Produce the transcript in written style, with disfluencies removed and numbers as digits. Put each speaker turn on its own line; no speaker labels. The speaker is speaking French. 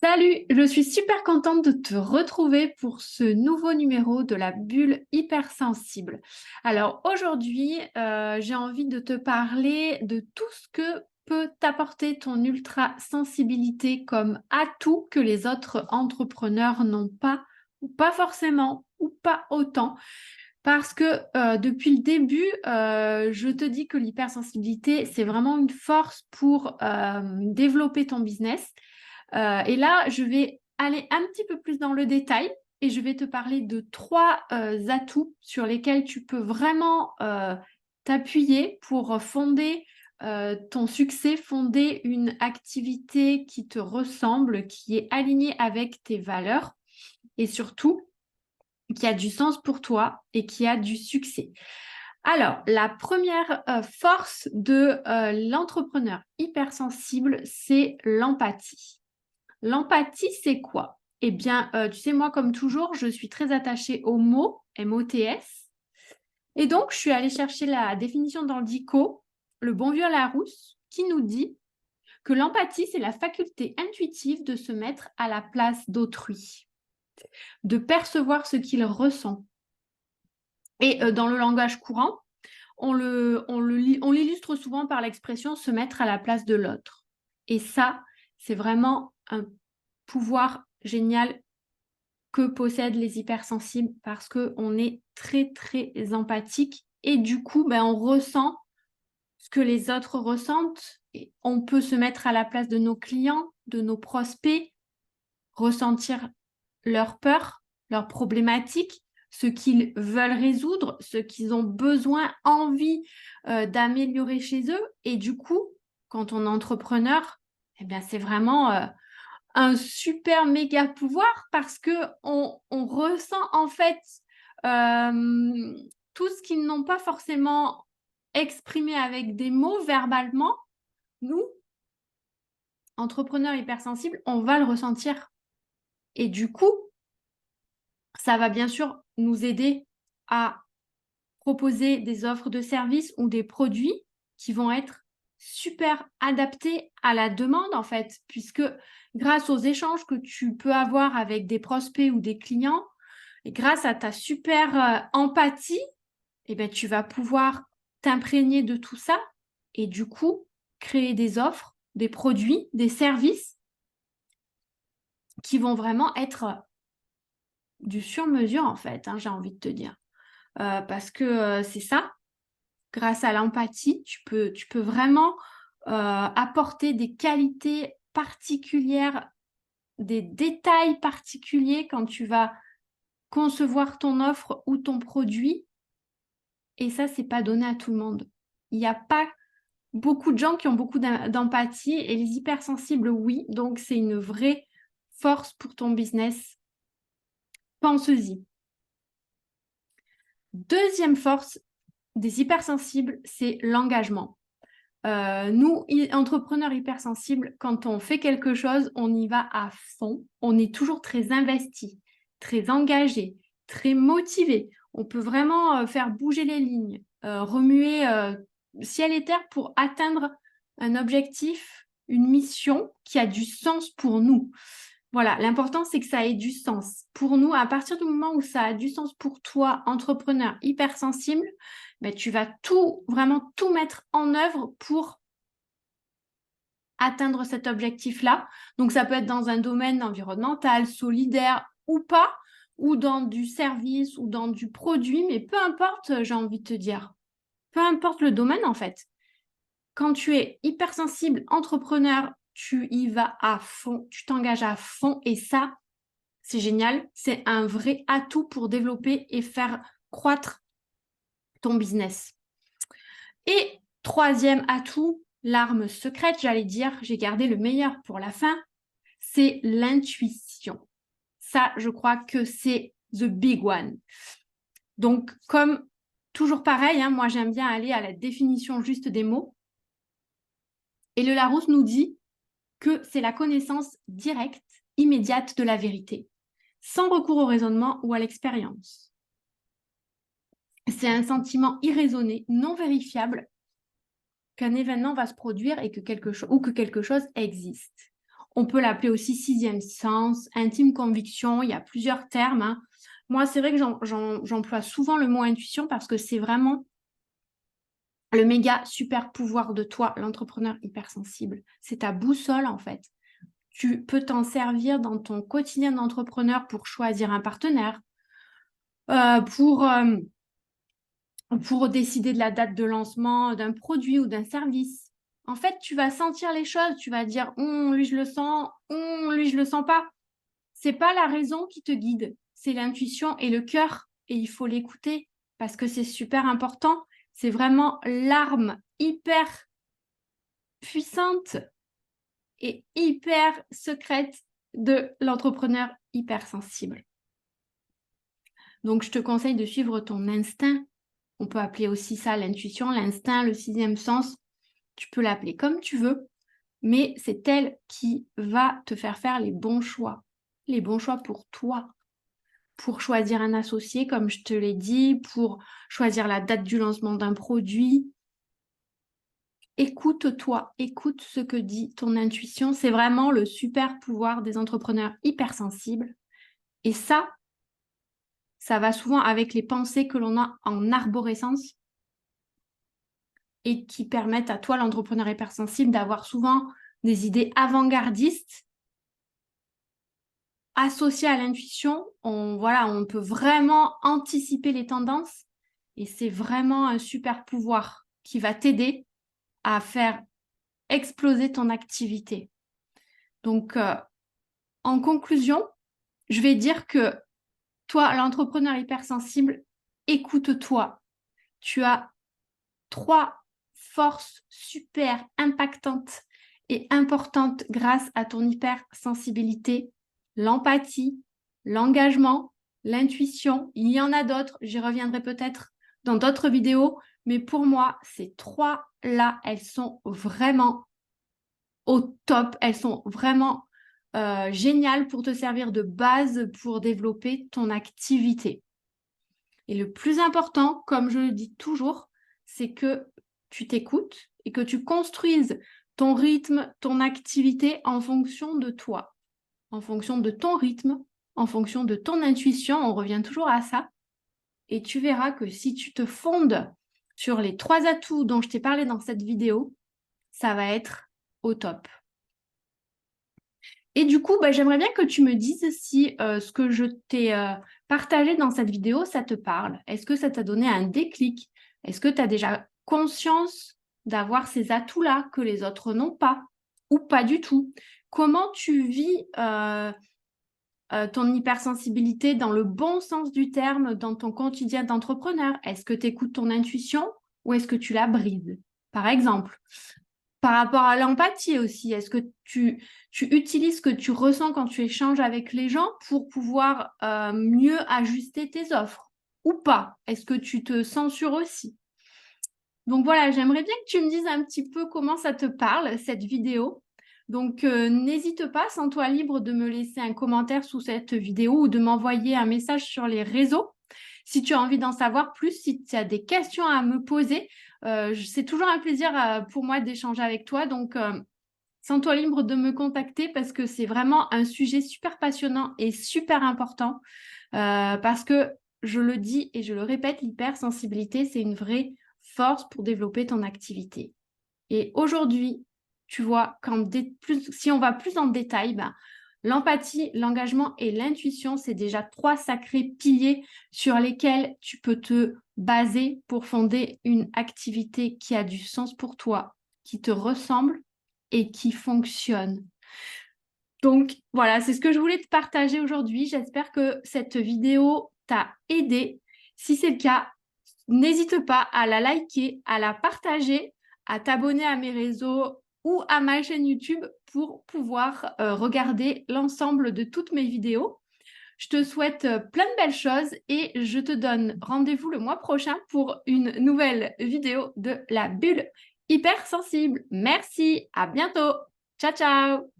Salut, je suis super contente de te retrouver pour ce nouveau numéro de la bulle hypersensible. Alors aujourd'hui, j'ai envie de te parler de tout ce que peut t'apporter ton ultra sensibilité comme atout que les autres entrepreneurs n'ont pas, ou pas forcément, ou pas autant. Parce que depuis le début, je te dis que l'hypersensibilité, c'est vraiment une force pour développer ton business. Et là, je vais aller un petit peu plus dans le détail et je vais te parler de trois atouts sur lesquels tu peux vraiment t'appuyer pour fonder ton succès, fonder une activité qui te ressemble, qui est alignée avec tes valeurs et surtout qui a du sens pour toi et qui a du succès. Alors, la première force de l'entrepreneur hypersensible, c'est l'empathie. L'empathie, c'est quoi? Eh bien, tu sais, moi, comme toujours, je suis très attachée au mot, M-O-T-S. Et donc, je suis allée chercher la définition dans le DICO, le bon vieux Larousse, qui nous dit que l'empathie, c'est la faculté intuitive de se mettre à la place d'autrui, de percevoir ce qu'il ressent. Et dans le langage courant, on l'illustre souvent par l'expression se mettre à la place de l'autre. Et ça, c'est vraiment un pouvoir génial que possèdent les hypersensibles parce qu'on est très, très empathique et du coup, on ressent ce que les autres ressentent. Et on peut se mettre à la place de nos clients, de nos prospects, ressentir leurs peurs, leurs problématiques, ce qu'ils veulent résoudre, ce qu'ils ont besoin, envie d'améliorer chez eux. Et du coup, quand on est entrepreneur, eh bien, c'est vraiment un super méga pouvoir parce que on ressent en fait tout ce qu'ils n'ont pas forcément exprimé avec des mots verbalement. Nous, entrepreneurs hypersensibles, on va le ressentir. Et du coup, ça va bien sûr nous aider à proposer des offres de services ou des produits qui vont être super adaptés à la demande en fait, puisque grâce aux échanges que tu peux avoir avec des prospects ou des clients, et grâce à ta super empathie, eh ben, tu vas pouvoir t'imprégner de tout ça et du coup créer des offres, des produits, des services qui vont vraiment être du sur-mesure en fait, hein, j'ai envie de te dire. Parce que c'est ça, grâce à l'empathie, tu peux vraiment apporter des qualités particulières, des détails particuliers quand tu vas concevoir ton offre ou ton produit. Et ça, c'est pas donné à tout le monde. Il n'y a pas beaucoup de gens qui ont beaucoup d'empathie et les hypersensibles, oui. Donc, c'est une vraie force pour ton business. Pense-y. Deuxième force des hypersensibles, c'est l'engagement. Nous, entrepreneurs hypersensibles, quand on fait quelque chose, on y va à fond. On est toujours très investi, très engagé, très motivé. On peut vraiment faire bouger les lignes, remuer ciel et terre pour atteindre un objectif, une mission qui a du sens pour nous. Voilà, l'important, c'est que ça ait du sens. Pour nous, à partir du moment où ça a du sens pour toi, entrepreneur hypersensible, tu vas tout, vraiment tout mettre en œuvre pour atteindre cet objectif-là. Donc, ça peut être dans un domaine environnemental, solidaire ou pas, ou dans du service ou dans du produit, mais peu importe, j'ai envie de te dire. Peu importe le domaine, en fait. Quand tu es hypersensible, entrepreneur, tu y vas à fond, tu t'engages à fond et ça, c'est génial. C'est un vrai atout pour développer et faire croître ton business. Et troisième atout, l'arme secrète, j'allais dire, j'ai gardé le meilleur pour la fin, c'est l'intuition. Ça, je crois que c'est the big one. Donc, comme toujours pareil, hein, moi j'aime bien aller à la définition juste des mots. Et le Larousse nous dit que c'est la connaissance directe, immédiate de la vérité, sans recours au raisonnement ou à l'expérience. C'est un sentiment irraisonné, non vérifiable, qu'un événement va se produire et que quelque chose existe. On peut l'appeler aussi sixième sens, intime conviction, il y a plusieurs termes, hein. Moi, c'est vrai que j'emploie souvent le mot intuition parce que c'est vraiment le méga super pouvoir de toi, l'entrepreneur hypersensible. C'est ta boussole en fait. Tu peux t'en servir dans ton quotidien d'entrepreneur pour choisir un partenaire, euh, pour, euh, pour décider de la date de lancement d'un produit ou d'un service. En fait, tu vas sentir les choses, tu vas dire, lui je le sens, lui je le sens pas. C'est pas la raison qui te guide, c'est l'intuition et le cœur, et il faut l'écouter parce que c'est super important. C'est vraiment l'arme hyper puissante et hyper secrète de l'entrepreneur hypersensible. Donc, je te conseille de suivre ton instinct. On peut appeler aussi ça l'intuition, l'instinct, le sixième sens. Tu peux l'appeler comme tu veux, mais c'est elle qui va te faire les bons choix pour toi, pour choisir un associé, comme je te l'ai dit, pour choisir la date du lancement d'un produit. Écoute-toi, écoute ce que dit ton intuition. C'est vraiment le super pouvoir des entrepreneurs hypersensibles. Et ça va souvent avec les pensées que l'on a en arborescence et qui permettent à toi, l'entrepreneur hypersensible, d'avoir souvent des idées avant-gardistes associées à l'intuition. On peut vraiment anticiper les tendances et c'est vraiment un super pouvoir qui va t'aider à faire exploser ton activité. Donc, en conclusion, je vais dire que toi, l'entrepreneur hypersensible, écoute-toi. Tu as 3 forces super impactantes et importantes grâce à ton hypersensibilité: l'empathie, l'engagement, l'intuition. Il y en a d'autres, j'y reviendrai peut-être dans d'autres vidéos, mais pour moi, ces 3-là, elles sont vraiment au top, elles sont vraiment géniales pour te servir de base pour développer ton activité. Et le plus important, comme je le dis toujours, c'est que tu t'écoutes et que tu construises ton rythme, ton activité en fonction de toi, en fonction de ton rythme, en fonction de ton intuition. On revient toujours à ça. Et tu verras que si tu te fondes sur les 3 atouts dont je t'ai parlé dans cette vidéo, ça va être au top. Et du coup, j'aimerais bien que tu me dises si ce que je t'ai partagé dans cette vidéo, ça te parle. Est-ce que ça t'a donné un déclic? Est-ce que tu as déjà conscience d'avoir ces atouts-là que les autres n'ont pas ou pas du tout? Comment tu vis ton hypersensibilité dans le bon sens du terme dans ton quotidien d'entrepreneur? Est-ce que tu écoutes ton intuition ou est-ce que tu la brides, par exemple? Par rapport à l'empathie aussi, est-ce que tu utilises ce que tu ressens quand tu échanges avec les gens pour pouvoir mieux ajuster tes offres ou pas? Est-ce que tu te censures aussi? Donc voilà, j'aimerais bien que tu me dises un petit peu comment ça te parle, cette vidéo. Donc n'hésite pas, sens-toi libre de me laisser un commentaire sous cette vidéo ou de m'envoyer un message sur les réseaux. Si tu as envie d'en savoir plus, si tu as des questions à me poser, c'est toujours un plaisir pour moi d'échanger avec toi. Donc, sens-toi libre de me contacter parce que c'est vraiment un sujet super passionnant et super important. Parce que, je le dis et je le répète, l'hypersensibilité, c'est une vraie force pour développer ton activité. Et aujourd'hui, tu vois, si on va plus en détail, l'empathie, l'engagement et l'intuition, c'est déjà 3 sacrés piliers sur lesquels tu peux te baser pour fonder une activité qui a du sens pour toi, qui te ressemble et qui fonctionne. Donc voilà, c'est ce que je voulais te partager aujourd'hui. J'espère que cette vidéo t'a aidé. Si c'est le cas, n'hésite pas à la liker, à la partager, à t'abonner à mes réseaux ou à ma chaîne YouTube pour pouvoir regarder l'ensemble de toutes mes vidéos. Je te souhaite plein de belles choses et je te donne rendez-vous le mois prochain pour une nouvelle vidéo de la bulle hypersensible. Merci, à bientôt. Ciao, ciao.